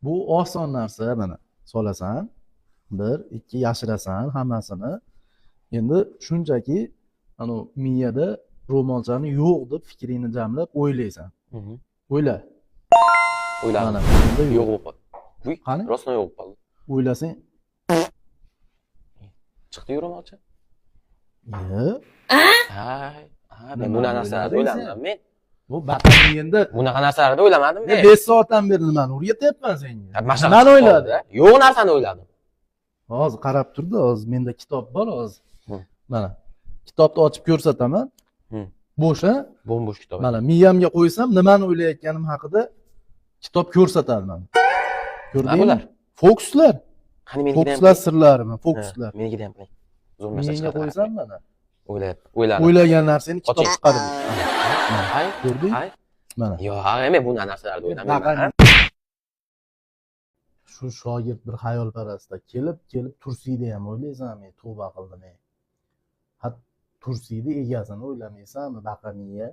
Bu oson narsa mana. Solasan, 1, 2 yashirasan hammasini. Endi shunchaki ana miyada ro'molchani yo'q deb fikringni jamlab o'ylaysan. O'yla. O'yladim. Mana Yo'q bo'lib qoldi. Uy, qani? rostdan yo'q bo'lib qoldi. O'ylasang, Chiqdi ro'molcha. Nima Men bunaqa narsalarni o'ylading o'ylamadim men. bu baqani endi Bunaqa narsalarni o'ylamadim men. 5 soatdan beri nimani o'rgatyapman senga? Mashaq Nimani o'ylading? Yo'q narsani o'yladim. Hozir qarab turdi, hozir menda kitob bor hozir. Hı. Mana kitobni ochib ko'rsataman. Hı. Bo'sh a? Bo'sh kitob. Mana miyamga qo'ysam nimani o'ylayotganim haqida kitob ko'rsatadi mana. Ko'rdingmi? Bular? Fokuslar. Qani menikidan Fokuslar sirlarimi? Fokuslar. Menikidan qiling. Zo'r narsa Menga chiqadi. qo'ysam mana. O'yladim. O'ylagan narsani kitob Oching. chiqarib. Hay, Ko'rding? hay. Mana. Yo'q, men bunaqa narsalarni o'ylamayman. Shu shogird bir xayolparastda kelib Tursiyda ham o'ylaysanmi? Tavba qildim. Hat Tursiyda egasini o'ylamaysanmi? Baqaniya.